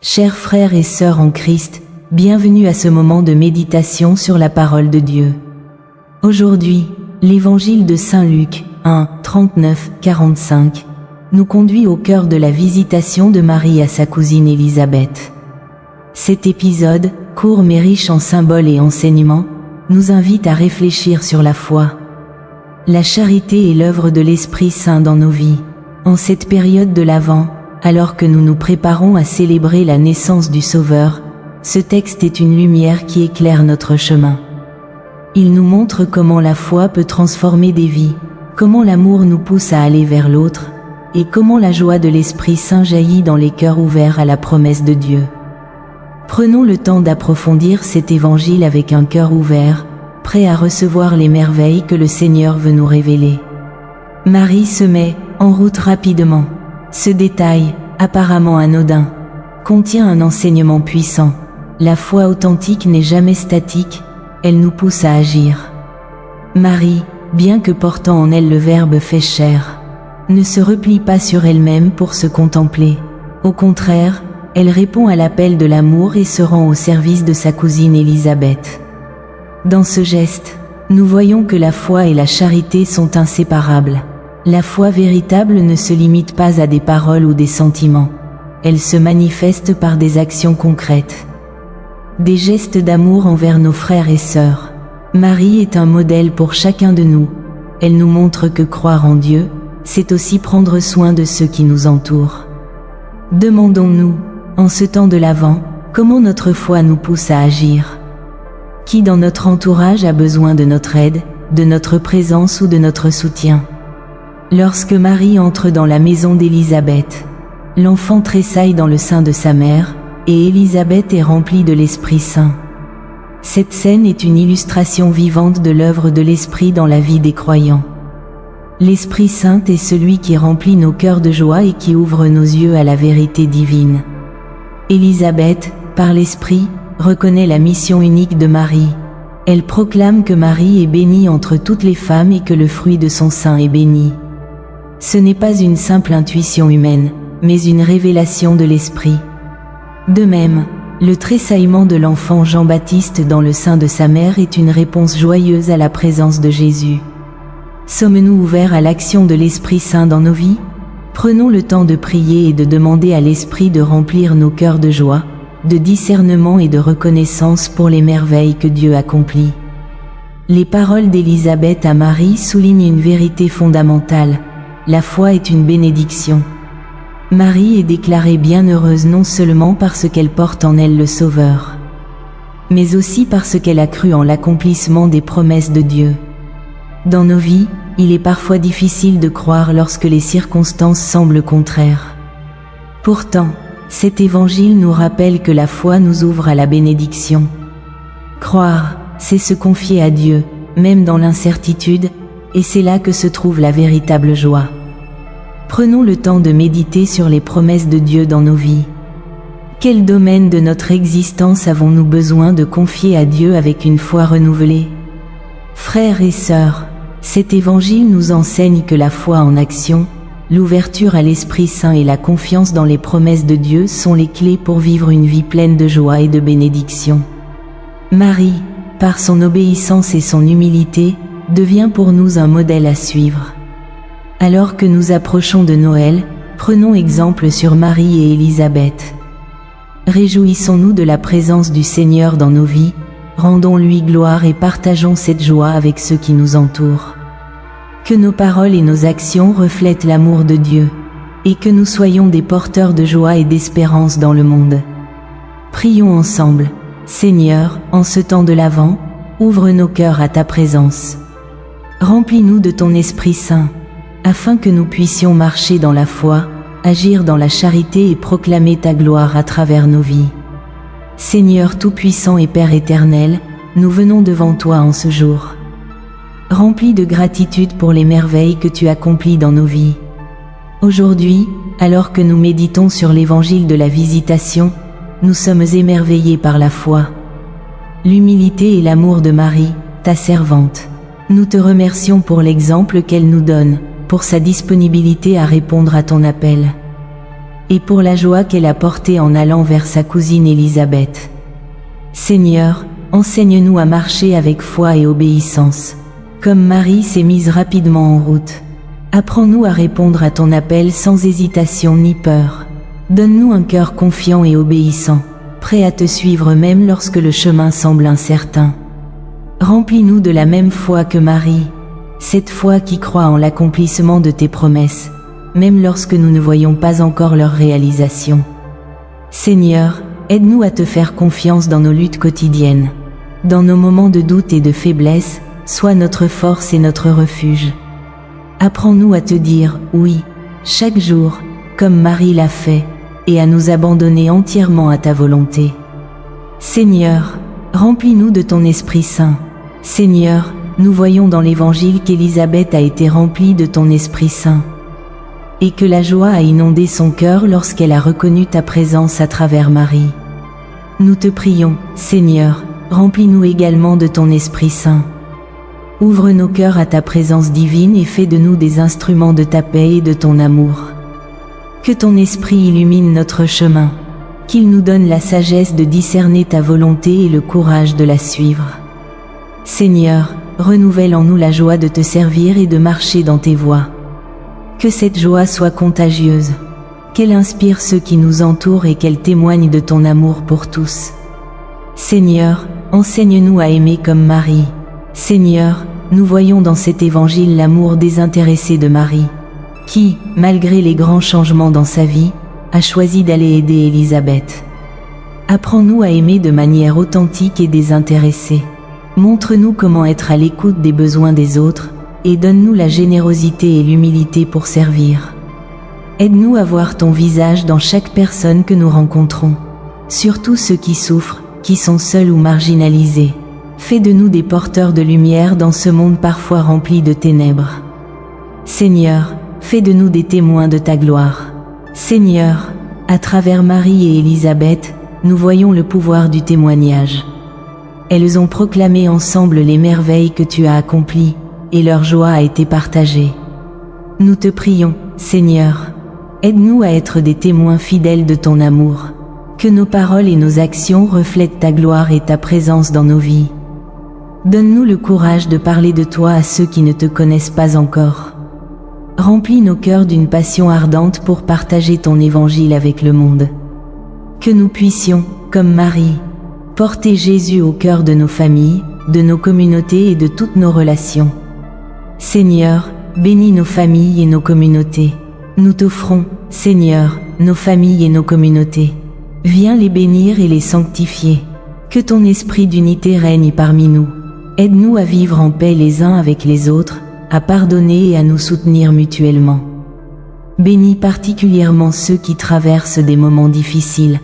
Chers frères et sœurs en Christ, bienvenue à ce moment de méditation sur la parole de Dieu. Aujourd'hui, l'évangile de Saint Luc, 1, 39-45, nous conduit au cœur de la visitation de Marie à sa cousine Élisabeth. Cet épisode, court mais riche en symboles et enseignements, nous invite à réfléchir sur la foi. La charité est l'œuvre de l'Esprit Saint dans nos vies. En cette période de l'Avent, alors que nous nous préparons à célébrer la naissance du Sauveur, ce texte est une lumière qui éclaire notre chemin. Il nous montre comment la foi peut transformer des vies, comment l'amour nous pousse à aller vers l'autre, et comment la joie de l'Esprit Saint jaillit dans les cœurs ouverts à la promesse de Dieu. Prenons le temps d'approfondir cet évangile avec un cœur ouvert, prêt à recevoir les merveilles que le Seigneur veut nous révéler. Marie se met en route rapidement. Ce détail, apparemment anodin, contient un enseignement puissant. La foi authentique n'est jamais statique, elle nous pousse à agir. Marie, bien que portant en elle le Verbe fait chair, ne se replie pas sur elle-même pour se contempler. Au contraire, elle répond à l'appel de l'amour et se rend au service de sa cousine Élisabeth. Dans ce geste, nous voyons que la foi et la charité sont inséparables. La foi véritable ne se limite pas à des paroles ou des sentiments. Elle se manifeste par des actions concrètes. Des gestes d'amour envers nos frères et sœurs. Marie est un modèle pour chacun de nous. Elle nous montre que croire en Dieu, c'est aussi prendre soin de ceux qui nous entourent. Demandons-nous, en ce temps de l'Avent, comment notre foi nous pousse à agir. Qui dans notre entourage a besoin de notre aide, de notre présence ou de notre soutien? Lorsque Marie entre dans la maison d'Élisabeth, l'enfant tressaille dans le sein de sa mère, et Élisabeth est remplie de l'Esprit Saint. Cette scène est une illustration vivante de l'œuvre de l'Esprit dans la vie des croyants. L'Esprit Saint est celui qui remplit nos cœurs de joie et qui ouvre nos yeux à la vérité divine. Élisabeth, par l'Esprit, reconnaît la mission unique de Marie. Elle proclame que Marie est bénie entre toutes les femmes et que le fruit de son sein est béni. Ce n'est pas une simple intuition humaine, mais une révélation de l'Esprit. De même, le tressaillement de l'enfant Jean-Baptiste dans le sein de sa mère est une réponse joyeuse à la présence de Jésus. Sommes-nous ouverts à l'action de l'Esprit Saint dans nos vies? Prenons le temps de prier et de demander à l'Esprit de remplir nos cœurs de joie, de discernement et de reconnaissance pour les merveilles que Dieu accomplit. Les paroles d'Élisabeth à Marie soulignent une vérité fondamentale. La foi est une bénédiction. Marie est déclarée bienheureuse non seulement parce qu'elle porte en elle le Sauveur, mais aussi parce qu'elle a cru en l'accomplissement des promesses de Dieu. Dans nos vies, il est parfois difficile de croire lorsque les circonstances semblent contraires. Pourtant, cet évangile nous rappelle que la foi nous ouvre à la bénédiction. Croire, c'est se confier à Dieu, même dans l'incertitude, et c'est là que se trouve la véritable joie. Prenons le temps de méditer sur les promesses de Dieu dans nos vies. Quel domaine de notre existence avons-nous besoin de confier à Dieu avec une foi renouvelée? Frères et sœurs, cet évangile nous enseigne que la foi en action, l'ouverture à l'Esprit Saint et la confiance dans les promesses de Dieu sont les clés pour vivre une vie pleine de joie et de bénédiction. Marie, par son obéissance et son humilité, devient pour nous un modèle à suivre. Alors que nous approchons de Noël, prenons exemple sur Marie et Élisabeth. Réjouissons-nous de la présence du Seigneur dans nos vies, rendons-lui gloire et partageons cette joie avec ceux qui nous entourent. Que nos paroles et nos actions reflètent l'amour de Dieu, et que nous soyons des porteurs de joie et d'espérance dans le monde. Prions ensemble. Seigneur, en ce temps de l'Avent, ouvre nos cœurs à ta présence. Remplis-nous de ton Esprit Saint, afin que nous puissions marcher dans la foi, agir dans la charité et proclamer ta gloire à travers nos vies. Seigneur Tout-Puissant et Père éternel, nous venons devant toi en ce jour. Remplis de gratitude pour les merveilles que tu accomplis dans nos vies. Aujourd'hui, alors que nous méditons sur l'évangile de la Visitation, nous sommes émerveillés par la foi, l'humilité et l'amour de Marie, ta servante. Nous te remercions pour l'exemple qu'elle nous donne, pour sa disponibilité à répondre à ton appel. et pour la joie qu'elle a portée en allant vers sa cousine Élisabeth. Seigneur, enseigne-nous à marcher avec foi et obéissance. Comme Marie s'est mise rapidement en route. Apprends-nous à répondre à ton appel sans hésitation ni peur. Donne-nous un cœur confiant et obéissant, prêt à te suivre même lorsque le chemin semble incertain. Remplis-nous de la même foi que Marie, cette foi qui croit en l'accomplissement de tes promesses, même lorsque nous ne voyons pas encore leur réalisation. Seigneur, aide-nous à te faire confiance dans nos luttes quotidiennes. Dans nos moments de doute et de faiblesse, sois notre force et notre refuge. Apprends-nous à te dire « oui » chaque jour, comme Marie l'a fait, et à nous abandonner entièrement à ta volonté. Seigneur, remplis-nous de ton Esprit Saint. Seigneur, nous voyons dans l'Évangile qu'Élisabeth a été remplie de ton Esprit Saint, et que la joie a inondé son cœur lorsqu'elle a reconnu ta présence à travers Marie. Nous te prions, Seigneur, remplis-nous également de ton Esprit Saint. Ouvre nos cœurs à ta présence divine et fais de nous des instruments de ta paix et de ton amour. Que ton Esprit illumine notre chemin, qu'il nous donne la sagesse de discerner ta volonté et le courage de la suivre. Seigneur, renouvelle en nous la joie de te servir et de marcher dans tes voies. Que cette joie soit contagieuse, qu'elle inspire ceux qui nous entourent et qu'elle témoigne de ton amour pour tous. Seigneur, enseigne-nous à aimer comme Marie. Seigneur, nous voyons dans cet évangile l'amour désintéressé de Marie, qui, malgré les grands changements dans sa vie, a choisi d'aller aider Élisabeth. Apprends-nous à aimer de manière authentique et désintéressée. Montre-nous comment être à l'écoute des besoins des autres, et donne-nous la générosité et l'humilité pour servir. Aide-nous à voir ton visage dans chaque personne que nous rencontrons, surtout ceux qui souffrent, qui sont seuls ou marginalisés. Fais de nous des porteurs de lumière dans ce monde parfois rempli de ténèbres. Seigneur, fais de nous des témoins de ta gloire. Seigneur, à travers Marie et Élisabeth, nous voyons le pouvoir du témoignage. Elles ont proclamé ensemble les merveilles que tu as accomplies, et leur joie a été partagée. Nous te prions, Seigneur, aide-nous à être des témoins fidèles de ton amour. Que nos paroles et nos actions reflètent ta gloire et ta présence dans nos vies. Donne-nous le courage de parler de toi à ceux qui ne te connaissent pas encore. Remplis nos cœurs d'une passion ardente pour partager ton évangile avec le monde. Que nous puissions, comme Marie, porter Jésus au cœur de nos familles, de nos communautés et de toutes nos relations. Seigneur, bénis nos familles et nos communautés. Nous t'offrons, Seigneur, nos familles et nos communautés. Viens les bénir et les sanctifier. Que ton esprit d'unité règne parmi nous. Aide-nous à vivre en paix les uns avec les autres, à pardonner et à nous soutenir mutuellement. Bénis particulièrement ceux qui traversent des moments difficiles,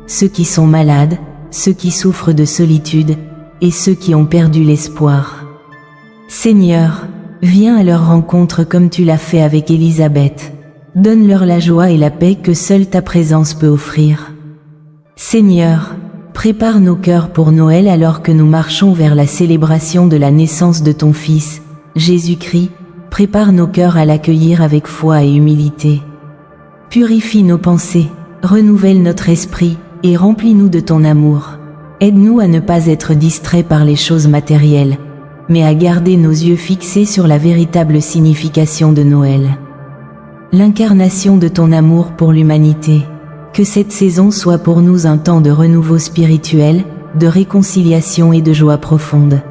ceux qui sont malades, ceux qui souffrent de solitude, et ceux qui ont perdu l'espoir. Seigneur, viens à leur rencontre comme tu l'as fait avec Élisabeth. Donne-leur la joie et la paix que seule ta présence peut offrir. Seigneur, prépare nos cœurs pour Noël alors que nous marchons vers la célébration de la naissance de ton Fils, Jésus-Christ. Prépare nos cœurs à l'accueillir avec foi et humilité. Purifie nos pensées, renouvelle notre esprit, et remplis-nous de ton amour. Aide-nous à ne pas être distraits par les choses matérielles, mais à garder nos yeux fixés sur la véritable signification de Noël. L'incarnation de ton amour pour l'humanité. Que cette saison soit pour nous un temps de renouveau spirituel, de réconciliation et de joie profonde.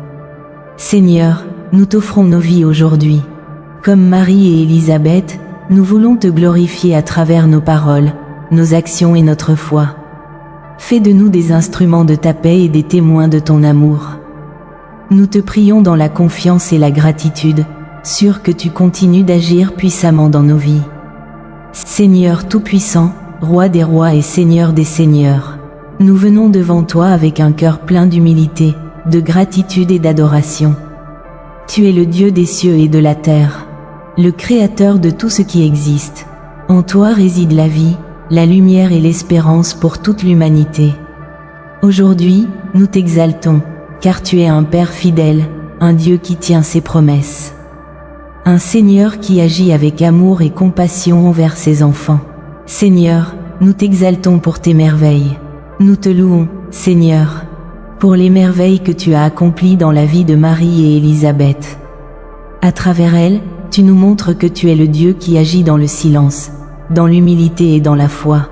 Seigneur, nous t'offrons nos vies aujourd'hui. Comme Marie et Élisabeth, nous voulons te glorifier à travers nos paroles, nos actions et notre foi. Fais de nous des instruments de ta paix et des témoins de ton amour. Nous te prions dans la confiance et la gratitude, sûrs que tu continues d'agir puissamment dans nos vies. Seigneur Tout-Puissant, Roi des rois et Seigneur des seigneurs, nous venons devant toi avec un cœur plein d'humilité, de gratitude et d'adoration. Tu es le Dieu des cieux et de la terre, le Créateur de tout ce qui existe. En toi réside la vie, la lumière et l'espérance pour toute l'humanité. Aujourd'hui, nous t'exaltons, car tu es un Père fidèle, un Dieu qui tient ses promesses. Un Seigneur qui agit avec amour et compassion envers ses enfants. Seigneur, nous t'exaltons pour tes merveilles. Nous te louons, Seigneur, pour les merveilles que tu as accomplies dans la vie de Marie et Élisabeth. À travers elles, tu nous montres que tu es le Dieu qui agit dans le silence, dans l'humilité et dans la foi.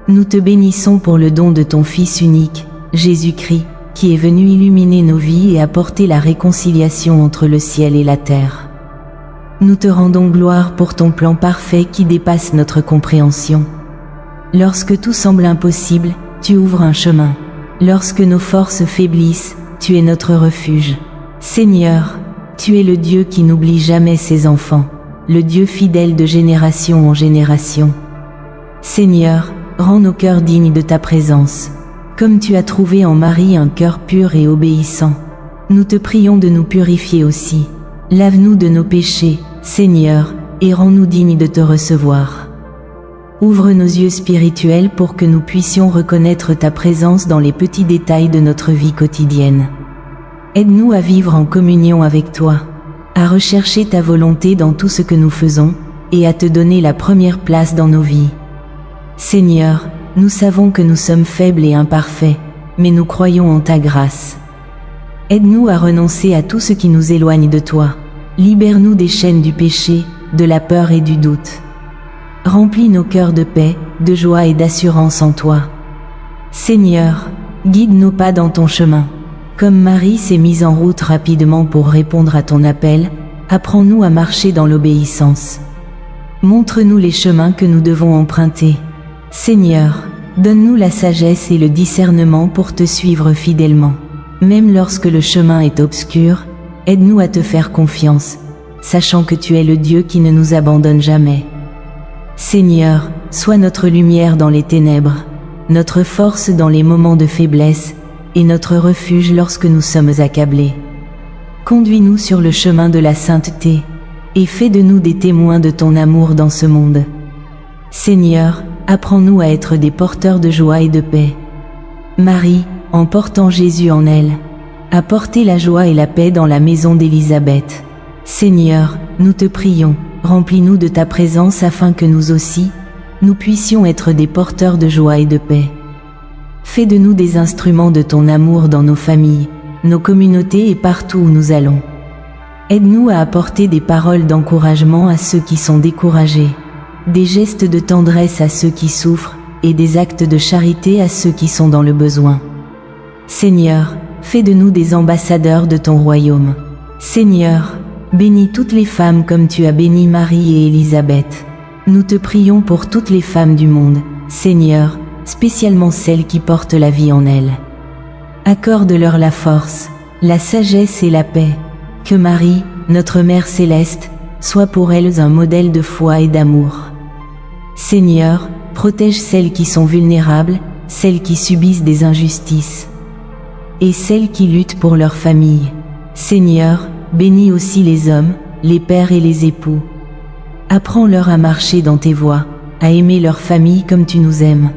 Nous te bénissons pour le don de ton Fils unique, Jésus-Christ, qui est venu illuminer nos vies et apporter la réconciliation entre le ciel et la terre. Nous te rendons gloire pour ton plan parfait qui dépasse notre compréhension. Lorsque tout semble impossible, tu ouvres un chemin. Lorsque nos forces faiblissent, tu es notre refuge. Seigneur, tu es le Dieu qui n'oublie jamais ses enfants, le Dieu fidèle de génération en génération. Seigneur, rends nos cœurs dignes de ta présence. Comme tu as trouvé en Marie un cœur pur et obéissant, nous te prions de nous purifier aussi. Lave-nous de nos péchés, Seigneur, et rends-nous dignes de te recevoir. Ouvre nos yeux spirituels pour que nous puissions reconnaître ta présence dans les petits détails de notre vie quotidienne. Aide-nous à vivre en communion avec toi, à rechercher ta volonté dans tout ce que nous faisons, et à te donner la première place dans nos vies. Seigneur, nous savons que nous sommes faibles et imparfaits, mais nous croyons en ta grâce. Aide-nous à renoncer à tout ce qui nous éloigne de toi. Libère-nous des chaînes du péché, de la peur et du doute. Remplis nos cœurs de paix, de joie et d'assurance en toi. Seigneur, guide nos pas dans ton chemin. Comme Marie s'est mise en route rapidement pour répondre à ton appel, apprends-nous à marcher dans l'obéissance. Montre-nous les chemins que nous devons emprunter. Seigneur, donne-nous la sagesse et le discernement pour te suivre fidèlement. Même lorsque le chemin est obscur, aide-nous à te faire confiance, sachant que tu es le Dieu qui ne nous abandonne jamais. Seigneur, sois notre lumière dans les ténèbres, notre force dans les moments de faiblesse, et notre refuge lorsque nous sommes accablés. Conduis-nous sur le chemin de la sainteté, et fais de nous des témoins de ton amour dans ce monde. Seigneur, apprends-nous à être des porteurs de joie et de paix. Marie, en portant Jésus en elle, a porté la joie et la paix dans la maison d'Élisabeth. Seigneur, nous te prions, remplis-nous de ta présence afin que nous aussi, nous puissions être des porteurs de joie et de paix. Fais de nous des instruments de ton amour dans nos familles, nos communautés et partout où nous allons. Aide-nous à apporter des paroles d'encouragement à ceux qui sont découragés, des gestes de tendresse à ceux qui souffrent et des actes de charité à ceux qui sont dans le besoin. Seigneur, fais de nous des ambassadeurs de ton royaume. Seigneur, bénis toutes les femmes comme tu as béni Marie et Élisabeth. Nous te prions pour toutes les femmes du monde, Seigneur, spécialement celles qui portent la vie en elles. Accorde-leur la force, la sagesse et la paix. Que Marie, notre Mère céleste, soit pour elles un modèle de foi et d'amour. Seigneur, protège celles qui sont vulnérables, celles qui subissent des injustices, et celles qui luttent pour leur famille. Seigneur, bénis aussi les hommes, les pères et les époux. Apprends-leur à marcher dans tes voies, à aimer leur famille comme tu nous aimes,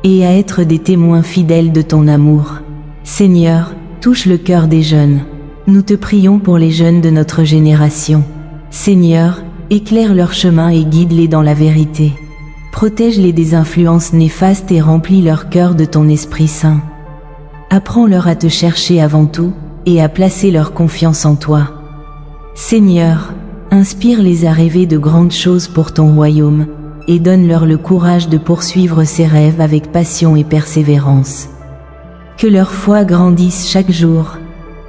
et à être des témoins fidèles de ton amour. Seigneur, touche le cœur des jeunes. Nous te prions pour les jeunes de notre génération. Seigneur, éclaire leur chemin et guide-les dans la vérité. Protège-les des influences néfastes et remplis leur cœur de ton Esprit Saint. Apprends-leur à te chercher avant tout, et à placer leur confiance en toi. Seigneur, inspire-les à rêver de grandes choses pour ton royaume, et donne-leur le courage de poursuivre ces rêves avec passion et persévérance. Que leur foi grandisse chaque jour,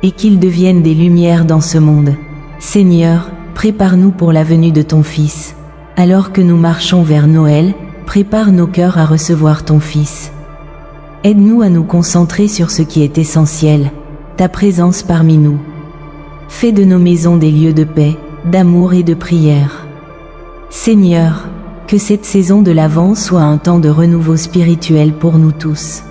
et qu'ils deviennent des lumières dans ce monde. Seigneur, prépare-nous pour la venue de ton Fils. Alors que nous marchons vers Noël, prépare nos cœurs à recevoir ton Fils. Aide-nous à nous concentrer sur ce qui est essentiel, ta présence parmi nous. Fais de nos maisons des lieux de paix, d'amour et de prière. Seigneur, que cette saison de l'Avent soit un temps de renouveau spirituel pour nous tous.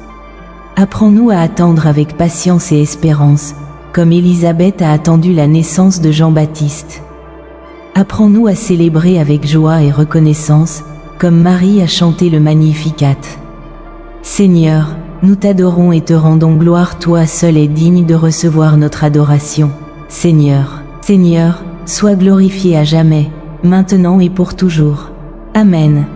Apprends-nous à attendre avec patience et espérance, comme Élisabeth a attendu la naissance de Jean-Baptiste. Apprends-nous à célébrer avec joie et reconnaissance, comme Marie a chanté le Magnificat. Seigneur, nous t'adorons et te rendons gloire, toi seul es digne de recevoir notre adoration. Seigneur, Seigneur, sois glorifié à jamais, maintenant et pour toujours. Amen.